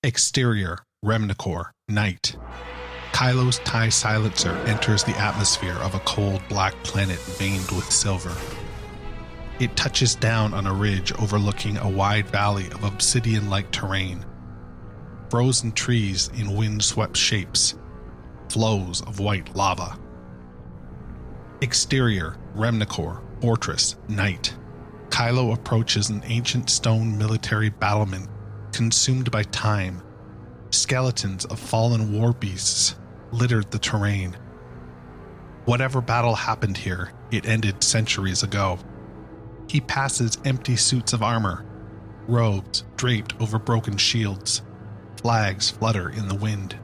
Exterior, Remnicore, night. Kylo's TIE silencer enters the atmosphere of a cold black planet veined with silver. It touches down on a ridge overlooking a wide valley of obsidian-like terrain. Frozen trees in wind-swept shapes. Flows of white lava. Exterior, Remnicore, fortress, night. Kylo approaches an ancient stone military battlement consumed by time. Skeletons of fallen war beasts littered the terrain. Whatever battle happened here, it ended centuries ago. He passes empty suits of armor, robes draped over broken shields. Flags flutter in the wind.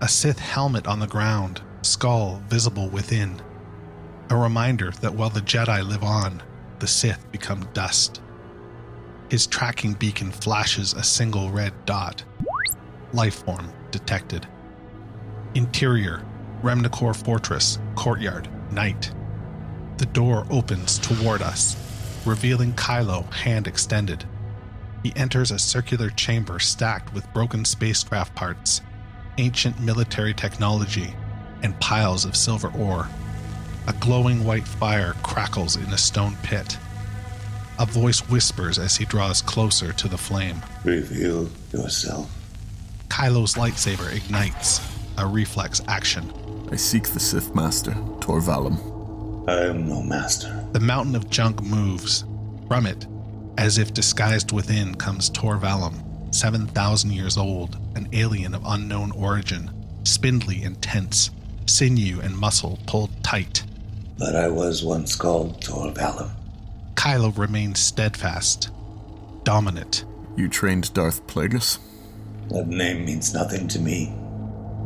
A Sith helmet on the ground, skull visible within. A reminder that while the Jedi live on, the Sith become dust. His tracking beacon flashes a single red dot. Lifeform detected. Interior, Remnicore Fortress, courtyard, night. The door opens toward us, revealing Kylo, hand extended. He enters a circular chamber stacked with broken spacecraft parts, ancient military technology, and piles of silver ore. A glowing white fire crackles in a stone pit. A voice whispers as he draws closer to the flame. Reveal yourself. Kylo's lightsaber ignites, a reflex action. I seek the Sith Master, Tor Valum. I am no master. The mountain of junk moves. From it, as if disguised within, comes Tor Valum, 7,000 years old, an alien of unknown origin, spindly and tense, sinew and muscle pulled tight. But I was once called Tor Valum. Kylo remains steadfast, dominant. You trained Darth Plagueis? That name means nothing to me.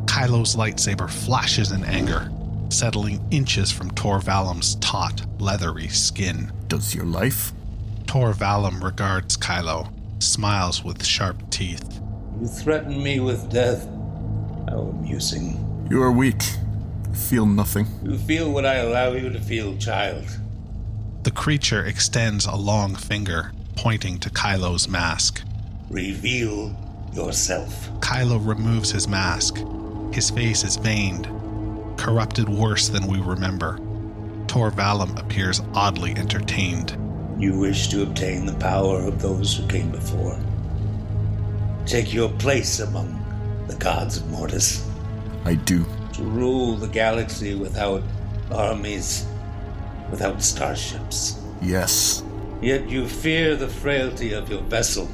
Kylo's lightsaber flashes in anger, settling inches from Tor Valum's taut, leathery skin. Does your life? Tor Valum regards Kylo, smiles with sharp teeth. You threaten me with death. How amusing. You are weak. I feel nothing. You feel what I allow you to feel, child. The creature extends a long finger, pointing to Kylo's mask. Reveal yourself. Kylo removes his mask. His face is veined, corrupted worse than we remember. Tor Valum appears oddly entertained. You wish to obtain the power of those who came before. Take your place among the gods of Mortis. I do. To rule the galaxy without armies, without starships. Yes. Yet you fear the frailty of your vessel.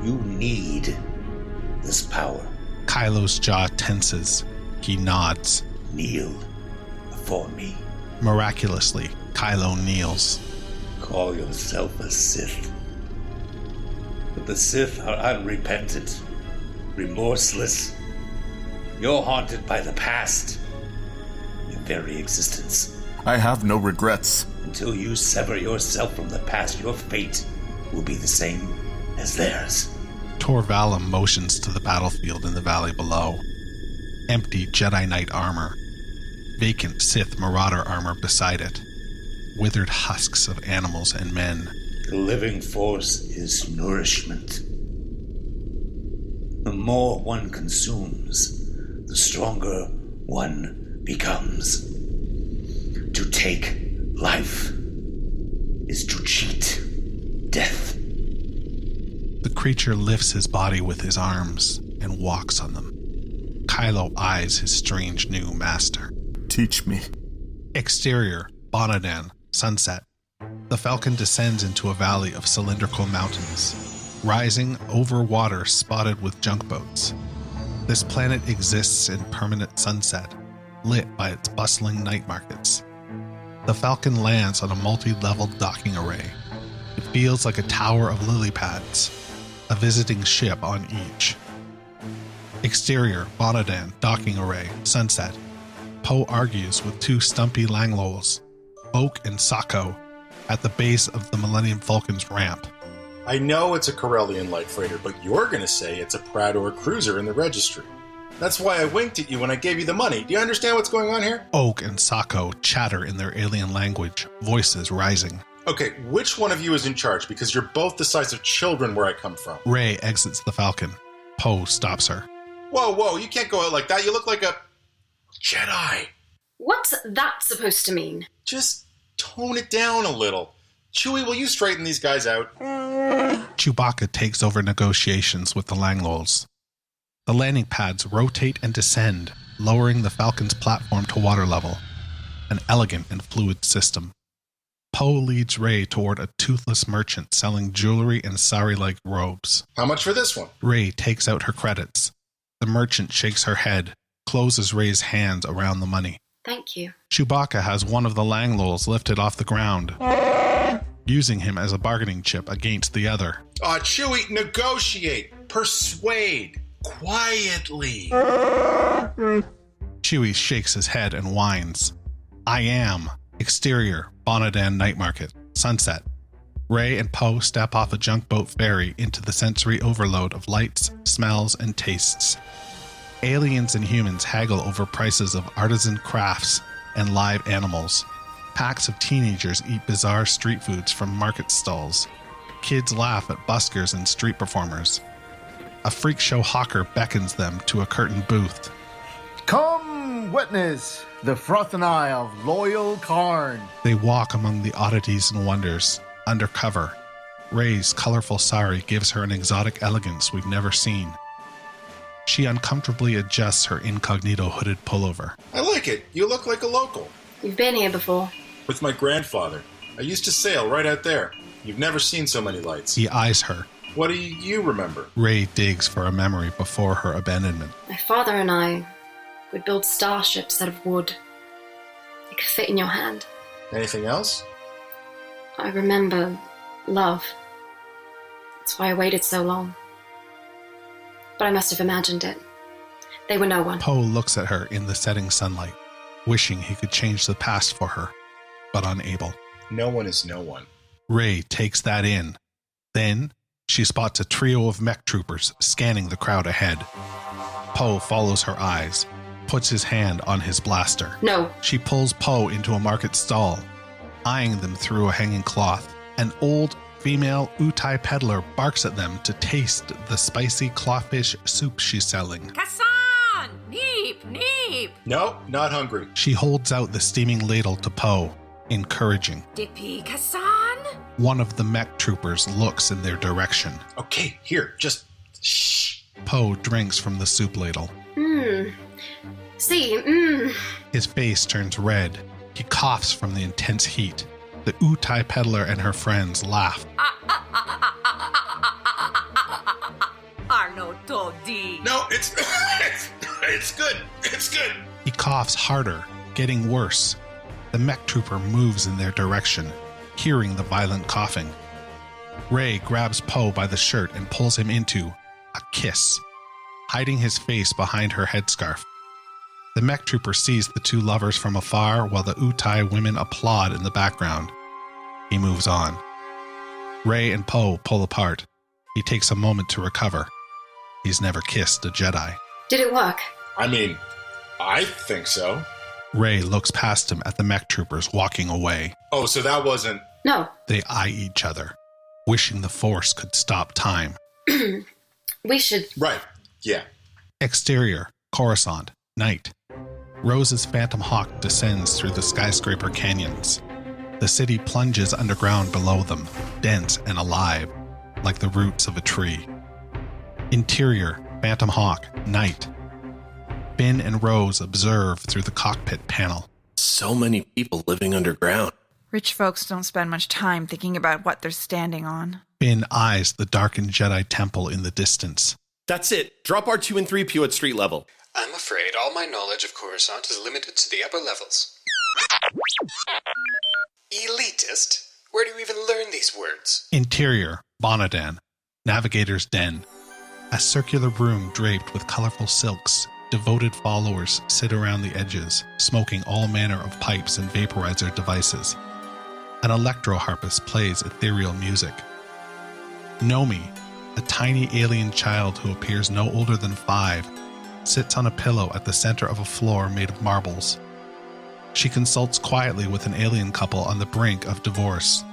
You need this power. Kylo's jaw tenses. He nods. Kneel before me. Miraculously, Kylo kneels. Call yourself a Sith. But the Sith are unrepentant, remorseless. You're haunted by the past, your very existence. I have no regrets. Until you sever yourself from the past, your fate will be the same as theirs. Tor Valum motions to the battlefield in the valley below. Empty Jedi Knight armor. Vacant Sith Marauder armor beside it. Withered husks of animals and men. The living force is nourishment. The more one consumes, the stronger one becomes. To take life is to cheat death. The creature lifts his body with his arms and walks on them. Kylo eyes his strange new master. Teach me. Exterior, Bonadan, sunset. The Falcon descends into a valley of cylindrical mountains, rising over water spotted with junk boats. This planet exists in permanent sunset, lit by its bustling night markets. The Falcon lands on a multi-level docking array. It feels like a tower of lily pads, a visiting ship on each. Exterior, Bonadan, docking array, sunset. Poe argues with two stumpy Langlols, Oak and Sako, at the base of the Millennium Falcon's ramp. I know it's a Corellian light freighter, but you're going to say it's a Prador cruiser in the registry. That's why I winked at you when I gave you the money. Do you understand what's going on here? Oak and Sako chatter in their alien language, voices rising. Okay, which one of you is in charge? Because you're both the size of children where I come from. Rey exits the Falcon. Poe stops her. Whoa, you can't go out like that. You look like a Jedi. What's that supposed to mean? Just tone it down a little. Chewie, will you straighten these guys out? Chewbacca takes over negotiations with the Langlols. The landing pads rotate and descend, lowering the Falcon's platform to water level. An elegant and fluid system. Poe leads Rey toward a toothless merchant selling jewelry and sari-like robes. How much for this one? Rey takes out her credits. The merchant shakes her head, closes Rey's hands around the money. Thank you. Chewbacca has one of the Langlols lifted off the ground, using him as a bargaining chip against the other. Chewie, negotiate. Persuade. Quietly. Chewie shakes his head and whines. I am. Exterior, Bonadan Night Market. Sunset. Rey and Poe step off a junk boat ferry into the sensory overload of lights, smells, and tastes. Aliens and humans haggle over prices of artisan crafts and live animals. Packs of teenagers eat bizarre street foods from market stalls. Kids laugh at buskers and street performers. A freak show hawker beckons them to a curtained booth. Come witness the froth and eye of loyal Karn. They walk among the oddities and wonders, undercover. Rey's colorful sari gives her an exotic elegance we've never seen. She uncomfortably adjusts her incognito hooded pullover. I like it. You look like a local. You've been here before. With my grandfather. I used to sail right out there. You've never seen so many lights. He eyes her. What do you remember? Rey digs for a memory before her abandonment. My father and I would build starships out of wood. It could fit in your hand. Anything else? I remember love. That's why I waited so long. But I must have imagined it. They were no one. Poe looks at her in the setting sunlight, wishing he could change the past for her, but unable. No one is no one. Rey takes that in. Then she spots a trio of mech troopers scanning the crowd ahead. Poe follows her eyes, puts his hand on his blaster. No. She pulls Poe into a market stall, eyeing them through a hanging cloth. An old female Utai peddler barks at them to taste the spicy clawfish soup she's selling. Kassan! Neep, neep! No, not hungry. She holds out the steaming ladle to Poe, encouraging. Dippy Kassan? One of the mech troopers looks in their direction. Okay, here, just shh. Poe drinks from the soup ladle. See, His face turns red. He coughs from the intense heat. The Utai peddler and her friends laugh. Arno Todi. No, it's good. It's good. He coughs harder, getting worse. The mech trooper moves in their direction, hearing the violent coughing. Rey grabs Poe by the shirt and pulls him into a kiss, hiding his face behind her headscarf. The mech trooper sees the two lovers from afar while the Utai women applaud in the background. He moves on. Rey and Poe pull apart. He takes a moment to recover. He's never kissed a Jedi. did it work? I mean, I think so. Rey looks past him at the mech troopers walking away. Oh, so that wasn't... No. They eye each other, wishing the Force could stop time. We should... Right, yeah. Exterior, Coruscant, night. Rose's Phantom Hawk descends through the skyscraper canyons. The city plunges underground below them, dense and alive, like the roots of a tree. Interior, Phantom Hawk, night. Finn and Rose observe through the cockpit panel. So many people living underground. Rich folks don't spend much time thinking about what they're standing on. Finn eyes the darkened Jedi Temple in the distance. That's it. Drop our 2 and 3PO at street level. I'm afraid all my knowledge of Coruscant is limited to the upper levels. Elitist? Where do you even learn these words? Interior, Bonadan, Navigator's Den. A circular room draped with colorful silks. Devoted followers sit around the edges, smoking all manner of pipes and vaporizer devices. An electro-harpist plays ethereal music. Nomi, a tiny alien child who appears no older than 5, sits on a pillow at the center of a floor made of marbles. She consults quietly with an alien couple on the brink of divorce.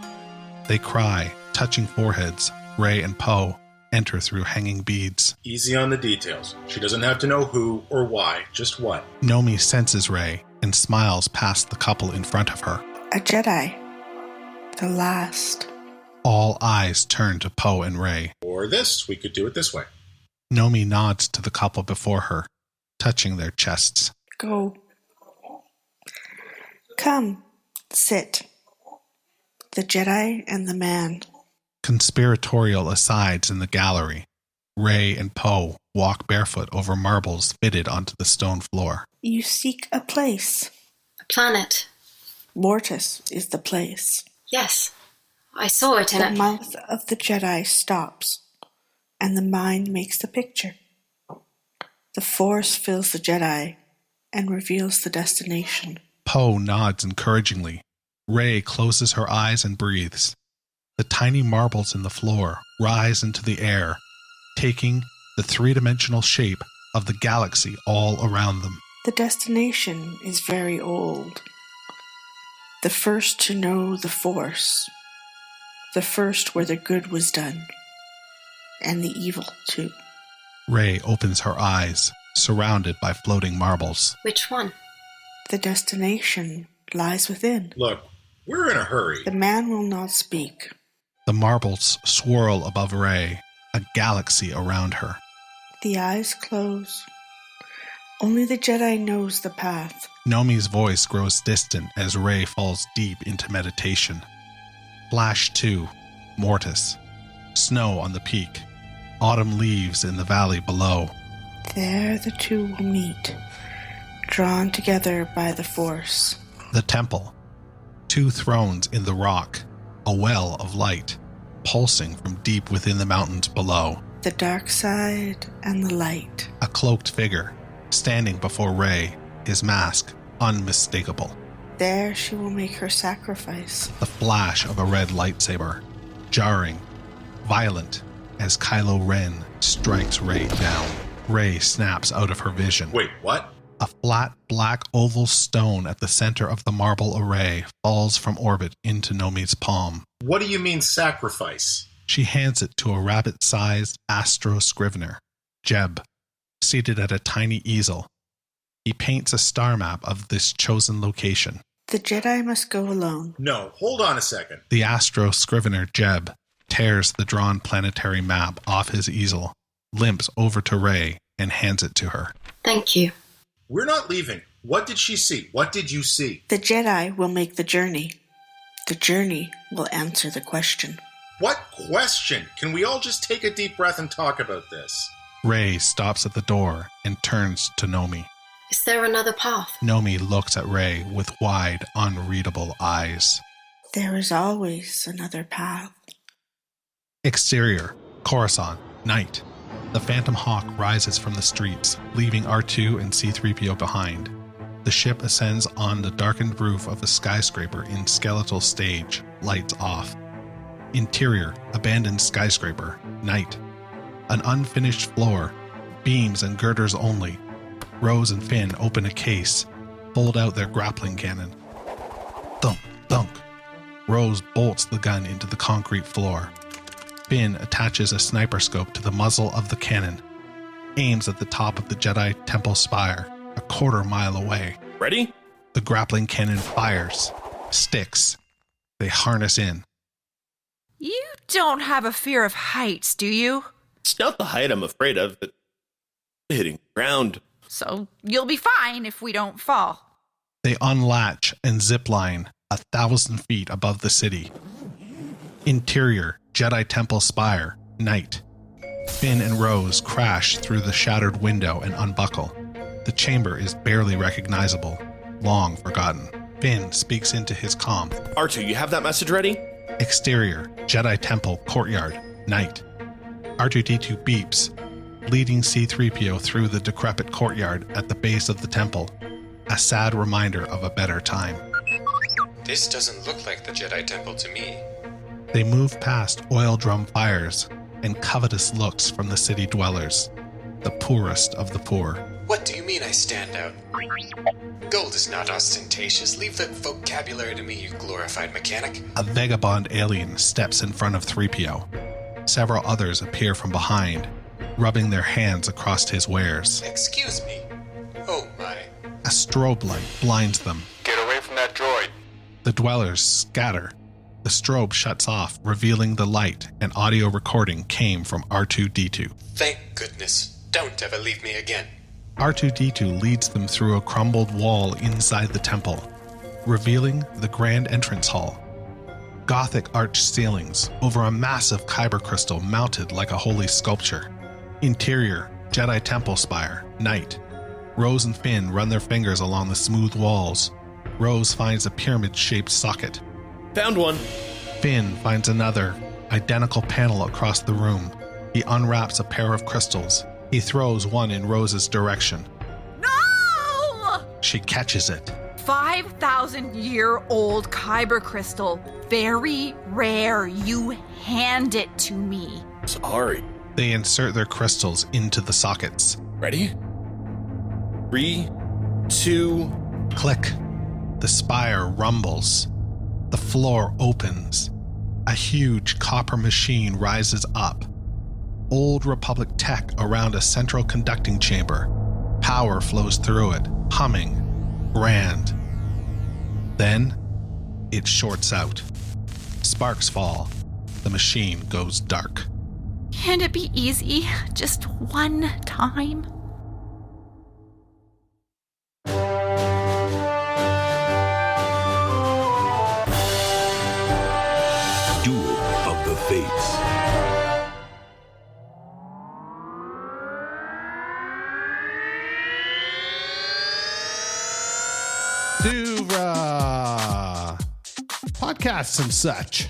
They cry, touching foreheads. Rey and Poe enter through hanging beads. Easy on the details. She doesn't have to know who or why, just what. Nomi senses Rey and smiles past the couple in front of her. A Jedi. The last. All eyes turn to Poe and Rey. Or this, we could do it this way. Nomi nods to the couple before her, touching their chests. Go. Come, sit. The Jedi and the man. Conspiratorial asides in the gallery. Rey and Poe walk barefoot over marbles fitted onto the stone floor. You seek a place. A planet. Mortis is the place. Yes, I saw it in The mouth of the Jedi stops, and the mind makes the picture. The Force fills the Jedi and reveals the destination. Poe nods encouragingly. Rey closes her eyes and breathes. The tiny marbles in the floor rise into the air, taking the three-dimensional shape of the galaxy all around them. The destination is very old. The first to know the Force. The first where the good was done. And the evil, too. Rey opens her eyes, surrounded by floating marbles. Which one? The destination lies within. Look, we're in a hurry. The man will not speak. The marbles swirl above Rey, a galaxy around her. The eyes close. Only the Jedi knows the path. Nomi's voice grows distant as Rey falls deep into meditation. Flash 2, Mortis. Snow on the peak. Autumn leaves in the valley below. There the two will meet, drawn together by the Force. The temple. 2 thrones in the rock. A well of light, pulsing from deep within the mountains below. The dark side and the light. A cloaked figure, standing before Rey, his mask unmistakable. There she will make her sacrifice. The flash of a red lightsaber, jarring, violent, as Kylo Ren strikes Rey down. Rey snaps out of her vision. Wait, what? A flat black oval stone at the center of the marble array falls from orbit into Nomi's palm. What do you mean sacrifice? She hands it to a rabbit-sized astro scrivener, Jeb, seated at a tiny easel. He paints a star map of this chosen location. The Jedi must go alone. No, hold on a second. The astro scrivener, Jeb, tears the drawn planetary map off his easel, limps over to Rey, and hands it to her. Thank you. We're not leaving. What did she see? What did you see? The Jedi will make the journey. The journey will answer the question. What question? Can we all just take a deep breath and talk about this? Rey stops at the door and turns to Nomi. Is there another path? Nomi looks at Rey with wide, unreadable eyes. There is always another path. Exterior, Coruscant, night. The Phantom Hawk rises from the streets, leaving R2 and C-3PO behind. The ship ascends on the darkened roof of a skyscraper in skeletal stage, lights off. Interior, abandoned skyscraper, night. An unfinished floor, beams and girders only. Rose and Finn open a case, fold out their grappling cannon. Thunk, thunk. Rose bolts the gun into the concrete floor. Finn attaches a sniper scope to the muzzle of the cannon, aims at the top of the Jedi Temple spire, a quarter-mile away. Ready? The grappling cannon fires, sticks. They harness in. You don't have a fear of heights, do you? It's not the height I'm afraid of, but hitting ground. So you'll be fine if we don't fall. They unlatch and zipline 1,000 feet above the city. Interior, Jedi Temple spire, night. Finn and Rose crash through the shattered window and unbuckle. The chamber is barely recognizable, long forgotten. Finn speaks into his comm. R2, you have that message ready? Exterior, Jedi Temple courtyard, night. R2-D2 beeps, leading C-3PO through the decrepit courtyard at the base of the temple, a sad reminder of a better time. This doesn't look like the Jedi Temple to me. They move past oil drum fires and covetous looks from the city dwellers, the poorest of the poor. What do you mean mean I stand out? Gold is not ostentatious. Leave the vocabulary to me, you glorified mechanic. A vagabond alien steps in front of 3PO. Several others appear from behind, rubbing their hands across his wares. Excuse me. Oh my. A strobe light blinds them. Get away from that droid. The dwellers scatter. The strobe shuts off, revealing the light and audio recording came from R2-D2. Thank goodness. Don't ever leave me again. R2-D2 leads them through a crumbled wall inside the temple, revealing the grand entrance hall. Gothic arched ceilings over a massive kyber crystal mounted like a holy sculpture. Interior, Jedi Temple spire, night. Rose and Finn run their fingers along the smooth walls. Rose finds a pyramid-shaped socket. Found one. Finn finds another, identical panel across the room. He unwraps a pair of crystals. He throws one in Rose's direction. No! She catches it. 5,000-year-old kyber crystal. Very rare. You hand it to me. Sorry. They insert their crystals into the sockets. Ready? 3, 2... Click. The spire rumbles. The floor opens. A huge copper machine rises up. Old Republic tech around a central conducting chamber. Power flows through it, humming, grand. Then, it shorts out. Sparks fall. The machine goes dark. Can't it be easy? Just one time? Duel of the Fates. Podcasts and such.